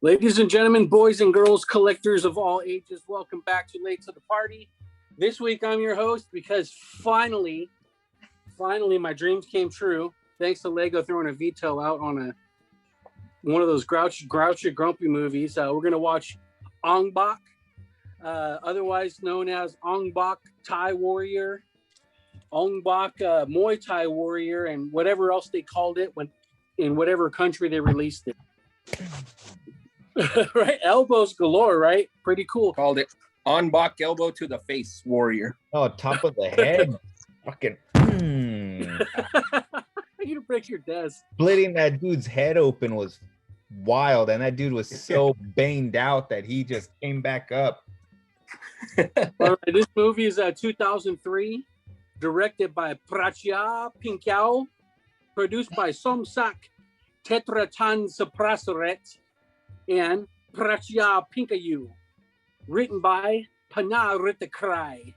Ladies and gentlemen, boys and girls, collectors of all ages, welcome back to Late to the Party. This week I'm your host because finally my dreams came true. Thanks to Lego throwing a veto out on one of those grouchy grumpy movies. We're going to watch ONG BAK, otherwise known as ONG BAK Thai Warrior, ONG BAK Muay Thai Warrior, and whatever else they called it in whatever country they released it. Right, elbows galore, right? Pretty cool. Called it ONG BAK elbow to the face warrior. Oh, top of the head. Fucking You break your desk. splitting that dude's head open was wild, and that dude was so banged out that he just came back up. All right, this movie is 2003, directed by Prachya Pinkyao, produced by Somsak Tetratan Saprasaret and Prachya Pinkayu, written by Pana Ritakrai.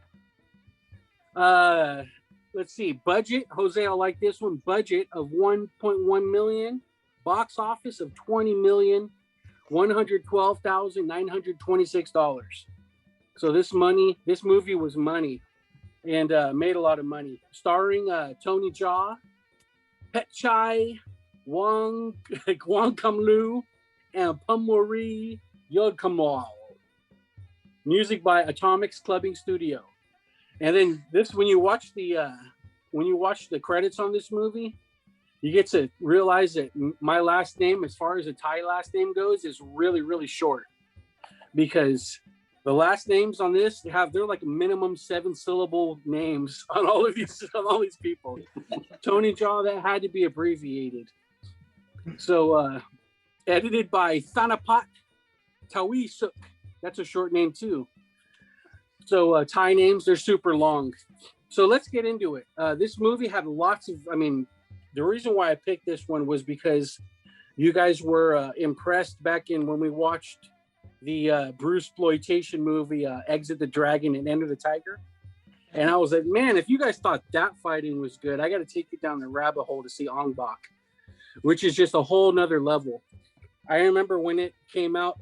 Let's see, budget, Jose, I like this one, budget of 1.1 million, box office of $20,112,926. So this movie was money and made a lot of money. Starring Tony Jaa, Pet Chai, Wong Kam Lu, and Pamori Yodkamal. Music by Atomics Clubbing Studio. And then when you watch the credits on this movie, you get to realize that my last name, as far as a Thai last name goes, is really, really short. Because the last names on this they're like minimum 7-syllable names on all these people. Tony Jaa, that had to be abbreviated. So edited by Thanapat Tawisuk. That's a short name too. So Thai names, they're super long. So let's get into it. This movie had lots of, the reason why I picked this one was because you guys were impressed back when we watched the Bruceploitation movie, Exit the Dragon and Enter the Tiger. And I was like, man, if you guys thought that fighting was good, I got to take you down the rabbit hole to see ONG BAK, which is just a whole nother level. I remember when it came out,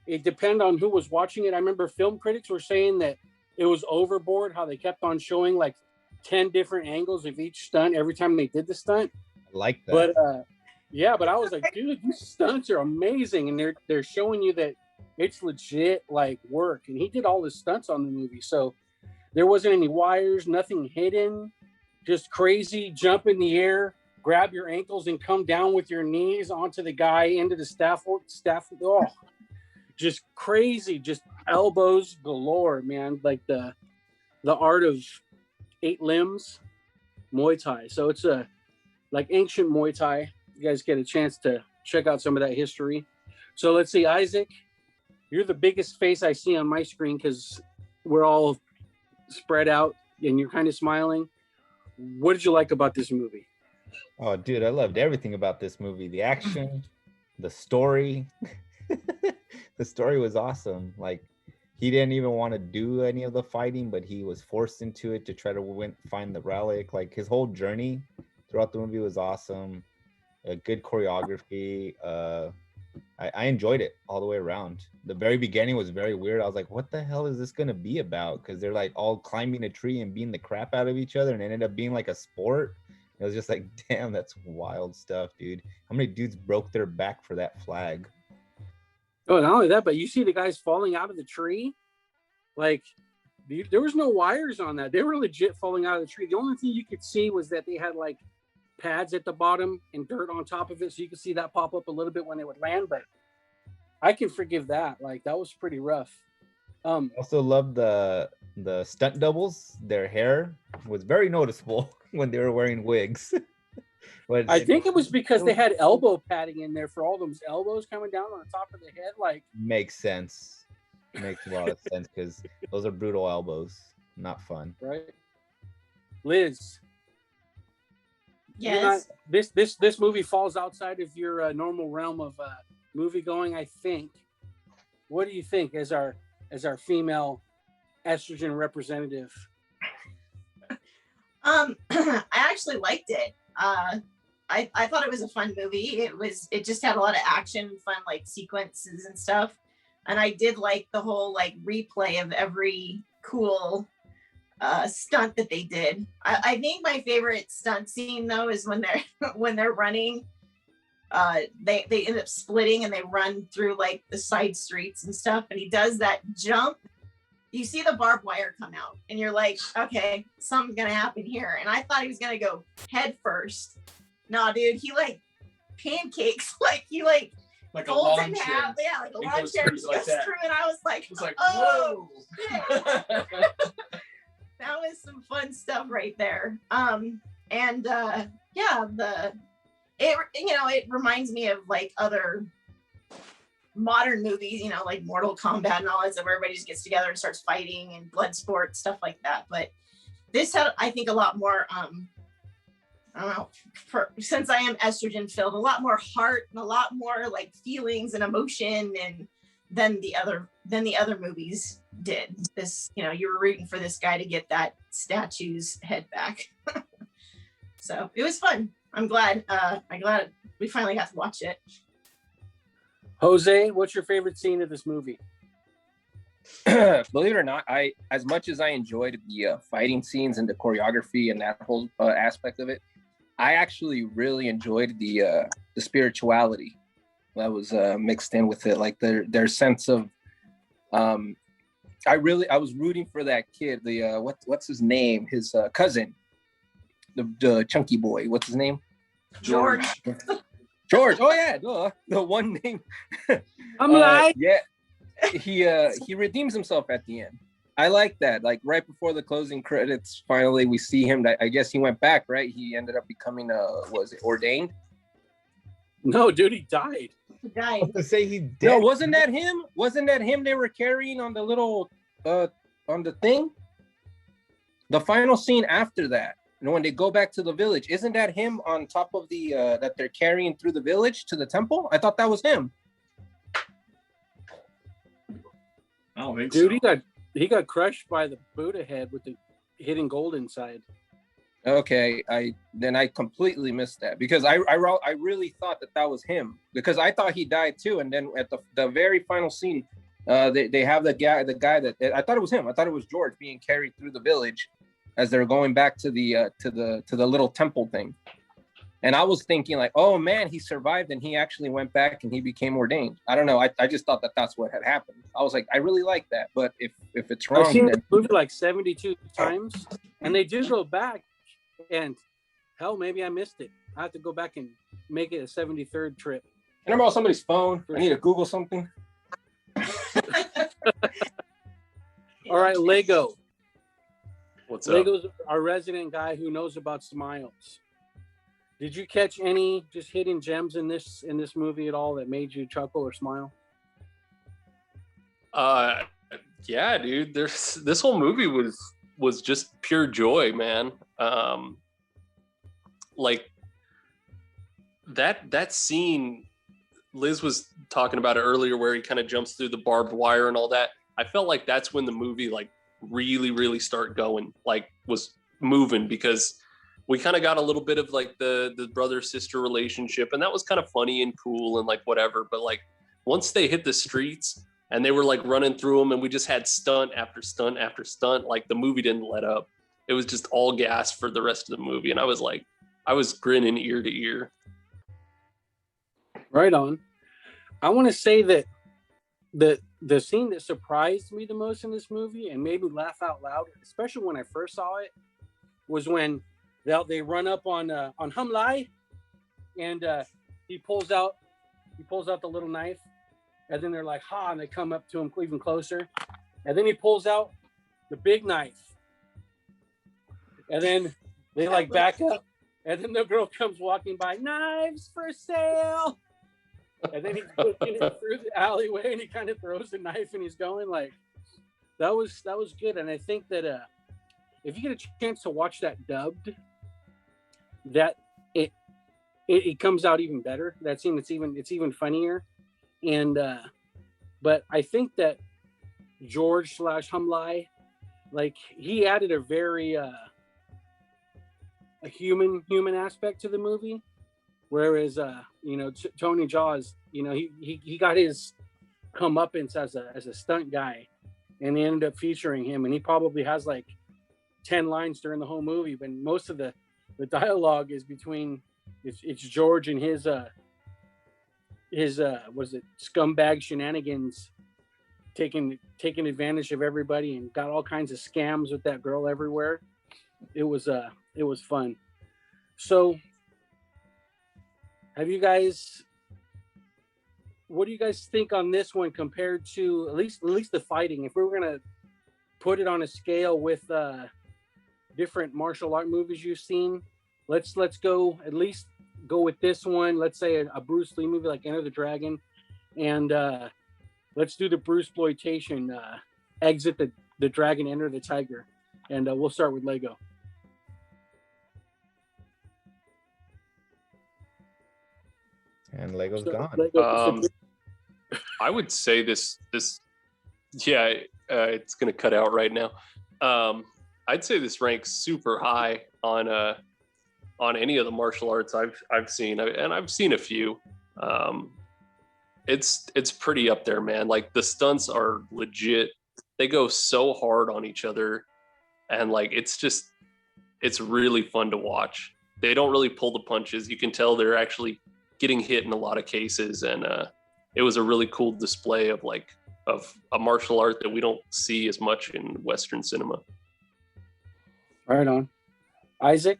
it depended on who was watching it. I remember film critics were saying that it was overboard, how they kept on showing like 10 different angles of each stunt every time they did the stunt. I like that. But I was like, dude, these stunts are amazing. And they're showing you that it's legit like work. And he did all the stunts on the movie. So there wasn't any wires, nothing hidden, just crazy jump in the air, grab your ankles and come down with your knees onto the guy into the staff. Oh, just crazy, just elbows galore, man. Like the art of 8 limbs, Muay Thai. So it's like ancient Muay Thai. You guys get a chance to check out some of that history. So let's see, Isaac, you're the biggest face I see on my screen because we're all spread out and you're kind of smiling. What did you like about this movie? Oh, dude, I loved everything about this movie. The action, the story. The story was awesome. Like, he didn't even want to do any of the fighting, but he was forced into it to try to find the relic. Like, his whole journey throughout the movie was awesome. A good choreography. I enjoyed it all the way around. The very beginning was very weird. I was like, what the hell is this going to be about? Because they're like all climbing a tree and beating the crap out of each other, and it ended up being like a sport. It was just like, damn, that's wild stuff, dude. How many dudes broke their back for that flag? Oh, not only that, but you see the guys falling out of the tree. Like, there was no wires on that. They were legit falling out of the tree. The only thing you could see was that they had like pads at the bottom and dirt on top of it, so you could see that pop up a little bit when they would land. But I can forgive that. Like, that was pretty rough. Also love the stunt doubles. Their hair was very noticeable when they were wearing wigs. But I think it was because they had elbow padding in there for all those elbows coming down on the top of the head. Like, makes sense. Makes a lot of sense because those are brutal elbows. Not fun. Right. Liz. Yes. This movie falls outside of your normal realm of movie going, I think. What do you think as our female estrogen representative? I actually liked it. I thought it was a fun movie. It just had a lot of action, fun like sequences and stuff. And I did like the whole like replay of every cool stunt that they did. I think my favorite stunt scene though is when they're when they're running. They end up splitting and they run through like the side streets and stuff. And he does that jump. You see the barbed wire come out, and you're like, okay, something's gonna happen here. And I thought he was gonna go head first. No, dude, he like pancakes, like he like a folds lawn in chair. half. Yeah, like a It lawn goes chair through just like goes that. through, and I was like, It's like, oh, whoa. shit. That was some fun stuff right there. Yeah, it reminds me of like other modern movies, you know, like Mortal Kombat and all that stuff, where everybody just gets together and starts fighting and blood sport, stuff like that. But this had, I think, a lot more, I don't know, since I am estrogen filled, a lot more heart and a lot more like feelings and emotion and than the other movies did. This, you know, you were rooting for this guy to get that statue's head back. So it was fun. I'm glad we finally got to watch it. Jose, what's your favorite scene of this movie? Believe it or not, as much as I enjoyed the fighting scenes and the choreography and that whole aspect of it, I actually really enjoyed the spirituality that was mixed in with it, like their sense of. I was rooting for that kid. The what's his name? His cousin, the chunky boy. What's his name? George. George. Oh yeah, the one name. I'm like, yeah. He redeems himself at the end. I like that. Like right before the closing credits, finally we see him. I guess he went back, right? He ended up becoming was it ordained? No, dude, he died. He died. To say he's dead. No, wasn't that him? Wasn't that him they were carrying on the little on the thing? The final scene after that, you know, when they go back to the village, isn't that him on top of the that they're carrying through the village to the temple? I thought that was him. I don't think Dude, so. he got crushed by the Buddha head with the hidden gold inside. Okay, I completely missed that because I really thought that was him because I thought he died too, and then at the very final scene, they have the guy that I thought it was him. I thought it was George being carried through the village as they're going back to the little temple thing, and I was thinking like, oh man, he survived and he actually went back and he became ordained. I don't know. I just thought that's what had happened. I was like, I really like that, but if it's wrong, I've seen then... the movie like 72 times, and they do go back. And hell, maybe I missed it. I have to go back and make it a 73rd trip. Can I borrow somebody's phone? I need to Google something. All right, Lego. What's up? Lego's our resident guy who knows about smiles. Did you catch any just hidden gems in this movie at all that made you chuckle or smile? Yeah, dude. This whole movie was just pure joy, man. Like that scene Liz was talking about it earlier where he kind of jumps through the barbed wire and all that. I felt like that's when the movie like really start going, like was moving, because we kind of got a little bit of like the brother sister relationship, and that was kind of funny and cool and like whatever. But like once they hit the streets and they were like running through them and we just had stunt after stunt after stunt, like the movie didn't let up. It was just all gas for the rest of the movie. And I was grinning ear to ear. Right on. I want to say that the scene that surprised me the most in this movie and made me laugh out loud, especially when I first saw it, was when they run up on Hum Lai, and he pulls out the little knife, and then they're like, ha, and they come up to him even closer, and then he pulls out the big knife, and then they like back up, and then the girl comes walking by, knives for sale, and then he's looking through the alleyway and he kind of throws the knife and he's going like, that was good. And I think that if you get a chance to watch that dubbed, that it comes out even better. That scene, it's even funnier. And but I think that George / Hum Lai, like he added a very a human aspect to the movie. Whereas, you know, Tony Jaa is, you know, he got his comeuppance as a stunt guy, and they ended up featuring him, and he probably has like 10 lines during the whole movie, but most of the dialogue is between it's George and his was it scumbag shenanigans, taking advantage of everybody, and got all kinds of scams with that girl everywhere. It was fun. So have you guys, what do you guys think on this one compared to at least the fighting? If we were gonna put it on a scale with different martial art movies you've seen, let's go at least go with this one. Let's say a Bruce Lee movie like Enter the Dragon, and let's do the Bruce exploitation, Exit the Dragon, Enter the Tiger, and we'll start with Lego. And Lego's gone. Lego, I would say this yeah, it's gonna cut out right now. I'd say this ranks super high on any of the martial arts I've seen, and I've seen a few. It's pretty up there, man. Like the stunts are legit. They go so hard on each other, and like it's really fun to watch. They don't really pull the punches. You can tell they're actually getting hit in a lot of cases, and it was a really cool display of a martial art that we don't see as much in Western cinema. right on. Isaac?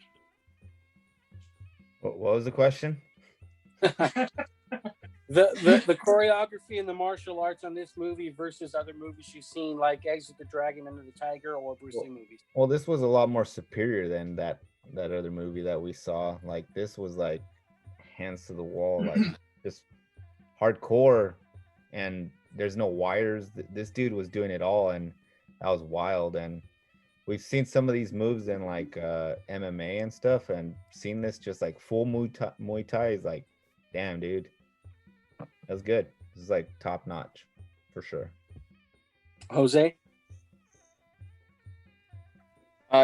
What was the question? The choreography and the martial arts on this movie versus other movies you've seen, like Exit the Dragon, Enter the Tiger, or Bruce Lee movies. Well, this was a lot more superior than that other movie that we saw. Like this was like hands to the wall, like just hardcore, and there's no wires. This dude was doing it all, and that was wild. And we've seen some of these moves in like MMA and stuff, and seen this just like full Muay Thai is like, damn, dude, that's good. This is like top notch for sure. Jose?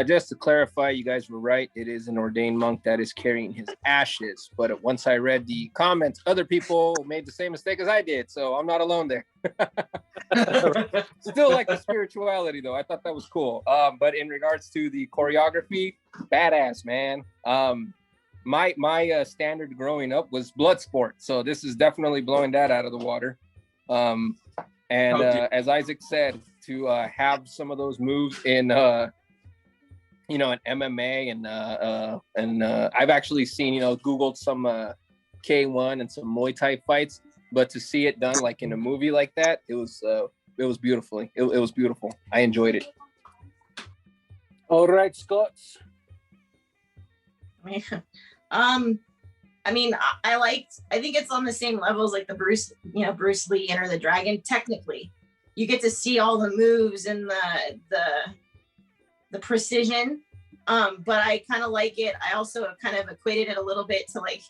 Just to clarify, you guys were right. It is an ordained monk that is carrying his ashes. But once I read the comments, other people made the same mistake as I did. So I'm not alone there. Still like the spirituality, though. I thought that was cool. But in regards to the choreography, badass, man. My standard growing up was blood sport. So this is definitely blowing that out of the water. As Isaac said, to have some of those moves in in MMA and I've actually seen, Googled some K1 and some Muay Thai fights, but to see it done like in a movie like that, it was beautiful. It was beautiful. I enjoyed it. All right, Scott. I think it's on the same level as like the Bruce Lee Enter the Dragon. Technically, you get to see all the moves and the precision, but I kind of like it. I also kind of equated it a little bit to like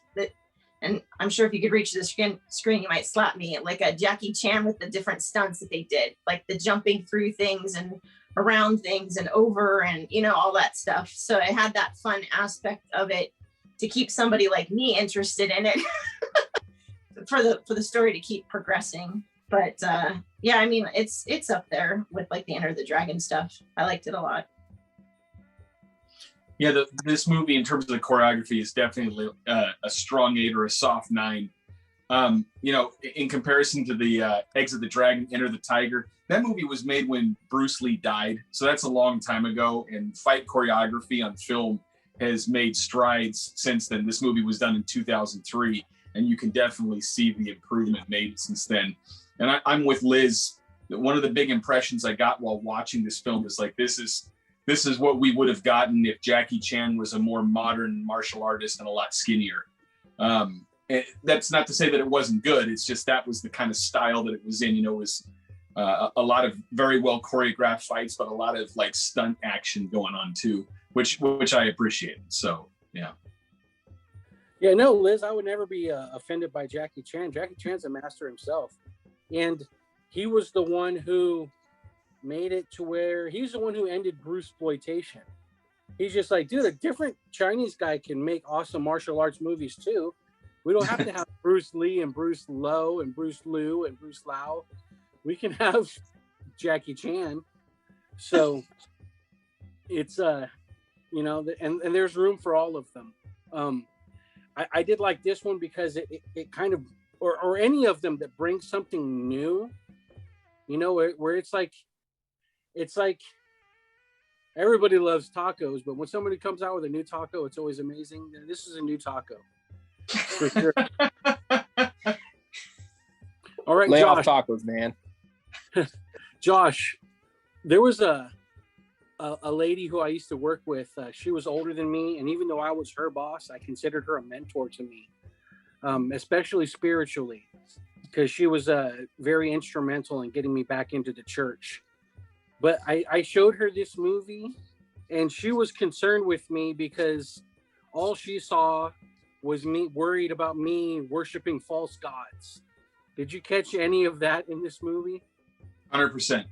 and I'm sure if you could reach the screen, you might slap me, like a Jackie Chan with the different stunts that they did, like the jumping through things and around things and over and all that stuff. So it had that fun aspect of it to keep somebody like me interested in it for the story to keep progressing. But yeah, I mean, it's up there with like the Enter the Dragon stuff. I liked it a lot. Yeah, this movie in terms of the choreography is definitely a strong 8 or a soft 9. In comparison to the Exit the Dragon, Enter the Tiger, that movie was made when Bruce Lee died. So that's a long time ago, and fight choreography on film has made strides since then. This movie was done in 2003, and you can definitely see the improvement made since then. And I'm with Liz. One of the big impressions I got while watching this film is like, this is what we would have gotten if Jackie Chan was a more modern martial artist and a lot skinnier. That's not to say that it wasn't good. It's just that was the kind of style that it was in. It was a lot of very well choreographed fights, but a lot of like stunt action going on too, which I appreciated. So yeah. Yeah, no, Liz, I would never be offended by Jackie Chan. Jackie Chan's a master himself, and he was the one who made it to where he's the one who ended Bruce exploitation. He's just like, dude, a different Chinese guy can make awesome martial arts movies too. We don't have to have Bruce Lee and Bruce Lowe and Bruce Liu and Bruce Lau. We can have Jackie Chan. So it's you know, and there's room for all of them. I did like this one because it kind of, or any of them that bring something new, you know, where it's like everybody loves tacos, but when somebody comes out with a new taco, it's always amazing. This is a new taco. For sure. All right, Lay Josh. off tacos, man. Josh, there was a lady who I used to work with. She was older than me, and even though I was her boss, I considered her a mentor to me, especially spiritually, because she was very instrumental in getting me back into the church. But I showed her this movie, and she was concerned with me because all she saw was me worried about me worshiping false gods. Did you catch any of that in this movie? 100%.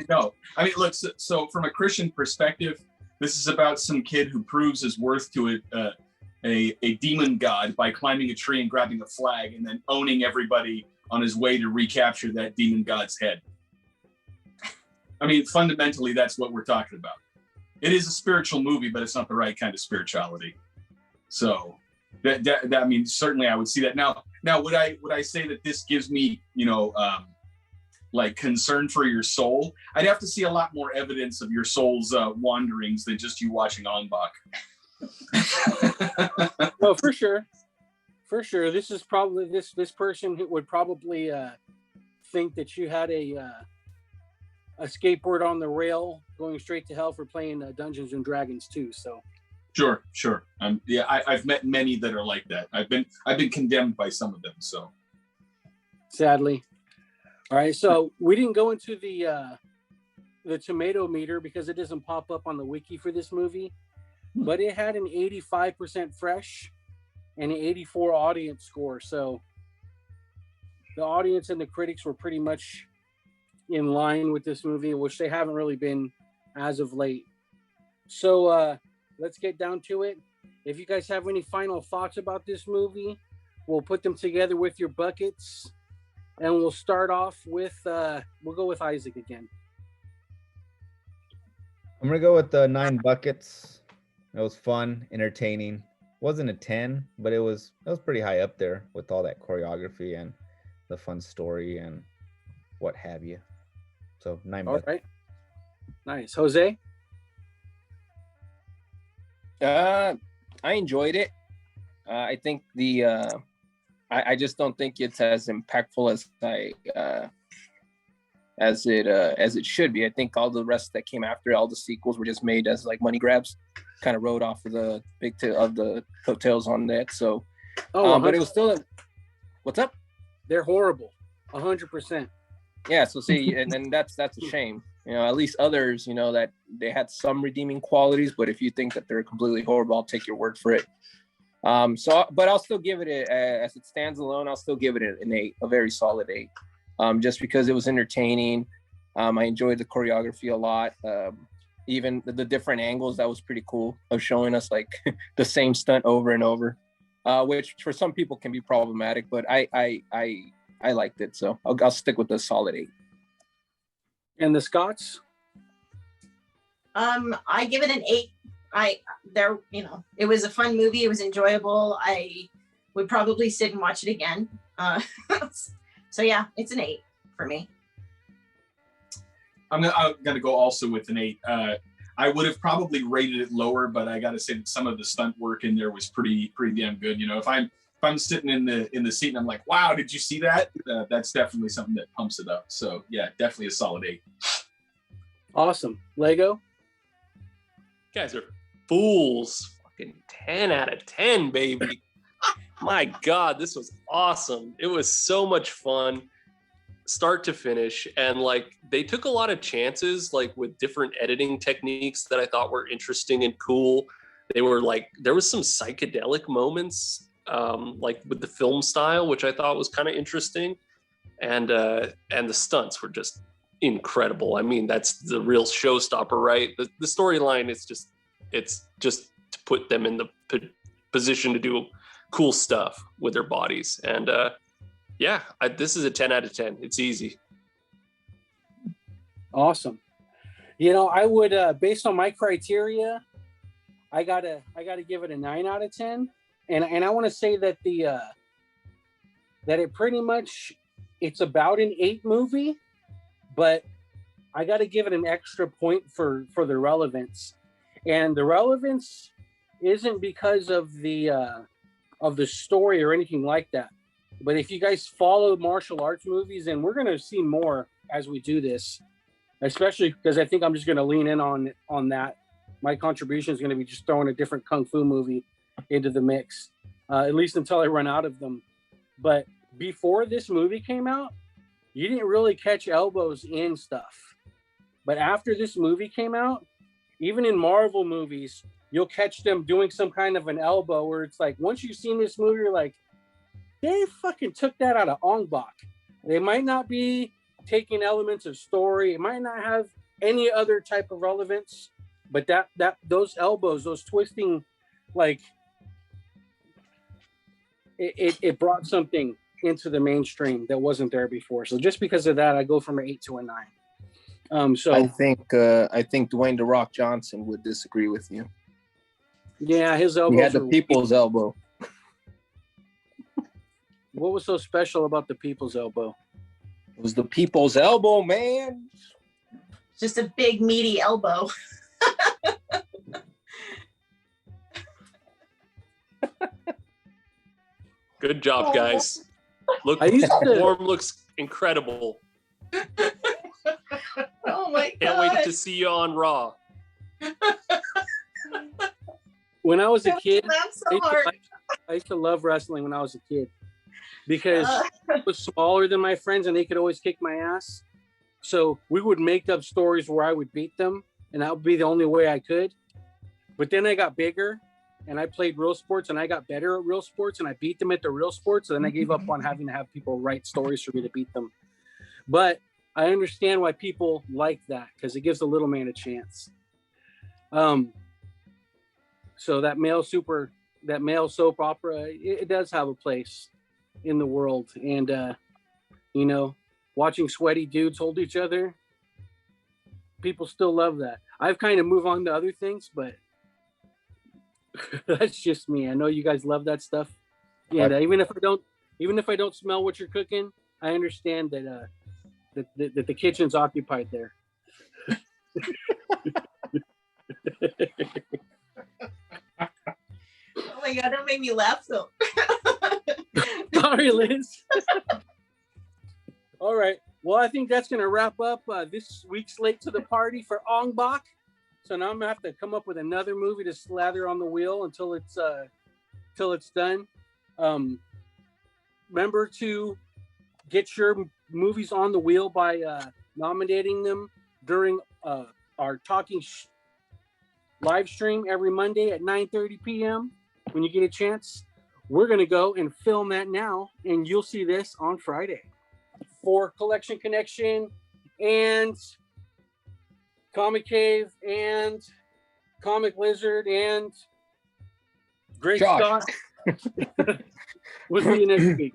No, I mean, look. So from a Christian perspective, this is about some kid who proves his worth to a demon god by climbing a tree and grabbing a flag, and then owning everybody on his way to recapture that demon god's head. I mean, fundamentally, that's what we're talking about. It is a spiritual movie, but it's not the right kind of spirituality. So that I mean, certainly I would see that. Now would I say that this gives me, you know, like concern for your soul? I'd have to see a lot more evidence of your soul's wanderings than just you watching ONG BAK. Oh, for sure. For sure. This is probably this person who would probably think that you had a skateboard on the rail going straight to hell for playing Dungeons and Dragons too. So Sure. Yeah, I've met many that are like that. I've been condemned by some of them. So sadly. All right, so we didn't go into the tomato meter because it doesn't pop up on the wiki for this movie, but it had an 85% fresh and an 84 audience score. So the audience and the critics were pretty much in line with this movie, which they haven't really been as of late. So let's get down to it. If you guys have any final thoughts about this movie, we'll put them together with your buckets. And we'll start off with, we'll go with Isaac again. I'm going to go with the 9 buckets. It was fun, entertaining. Wasn't a 10, but it was pretty high up there with all that choreography and the fun story and what have you. So 9 buckets. All right. Nice. Jose? I enjoyed it. I think I just don't think it's as impactful as it should be. I think all the rest that came after, all the sequels, were just made as like money grabs, kind of rode off of the the coattails on that. So, but it was still what's up? They're horrible, 100%. Yeah. So see, and then that's a shame. You know, at least others, you know, that they had some redeeming qualities. But if you think that they're completely horrible, I'll take your word for it. But I'll still give it as it stands alone. I'll still give it an 8, a very solid 8, just because it was entertaining. I enjoyed the choreography a lot. Even the different angles, that was pretty cool, of showing us like the same stunt over and over, which for some people can be problematic, but I liked it. So I'll stick with the solid 8. And the Scots? I give it an 8. You know, it was a fun movie. It was enjoyable. I would probably sit and watch it again. So yeah, it's an 8 for me. I'm gonna go also with an 8. I would have probably rated it lower, but I gotta say that some of the stunt work in there was pretty damn good. You know, if I'm sitting in the seat and I'm like, wow, did you see that? That's definitely something that pumps it up. So yeah, definitely a solid 8. Awesome. Lego? You guys are fools. Fucking 10 out of 10, baby. My God, this was awesome. It was so much fun, start to finish. And like, they took a lot of chances, like with different editing techniques that I thought were interesting and cool. They were like, there was some psychedelic moments, like with the film style, which I thought was kind of interesting. And the stunts were just incredible. I mean, that's the real showstopper, right? The storyline is it's just to put them in the position to do cool stuff with their bodies. And yeah, this is a 10 out of 10. It's easy. Awesome. You know, I would, based on my criteria, I gotta give it a 9 out of 10. And I want to say that that it pretty much, it's about an 8 movie, but I got to give it an extra point for the relevance. And the relevance isn't because of the story or anything like that. But if you guys follow martial arts movies, and we're going to see more as we do this, especially because I think I'm just going to lean in on that. My contribution is going to be just throwing a different kung fu movie into the mix, at least until I run out of them. But before this movie came out, you didn't really catch elbows in stuff. But after this movie came out, even in Marvel movies, you'll catch them doing some kind of an elbow where it's like, once you've seen this movie, you're like, they fucking took that out of ONG BAK. They might not be taking elements of story. It might not have any other type of relevance, but that those elbows, those twisting, like it brought something into the mainstream that wasn't there before. So just because of that, I go from an 8 to a 9. So I think Dwayne "The Rock" Johnson would disagree with you. Yeah, his elbow. He had the people's elbow. What was so special about the people's elbow? It was the people's elbow, man. Just a big meaty elbow. Good job, guys. Look, Warm looks incredible. Oh my god! Can't wait to see you on Raw. When I was a kid, That's so hard. I used to love wrestling when I was a kid because I was smaller than my friends and they could always kick my ass. So we would make up stories where I would beat them, and that would be the only way I could. But then I got bigger and I played real sports and I got better at real sports and I beat them at the real sports. And then I gave up on having to have people write stories for me to beat them. But I understand why people like that because it gives the little man a chance. So that male soap opera, it does have a place in the world. And, watching sweaty dudes hold each other, people still love that. I've kind of moved on to other things, but that's just me. I know you guys love that stuff. Yeah, even if I don't smell what you're cooking, I understand that that the kitchen's occupied there. Oh my god, don't make me laugh though. Sorry, Liz. All right. Well, I think that's going to wrap up this week's Late to the Party for ONG BAK. So now I'm going to have to come up with another movie to slather on the wheel until it's done. Remember to get your movies on the wheel by nominating them during our Talking live stream every Monday at 9:30 p.m. when you get a chance. We're going to go and film that now, and you'll see this on Friday. For Collection Connection and Comic Cave and Comic Lizard and Great Josh. Scott. We'll see you next week.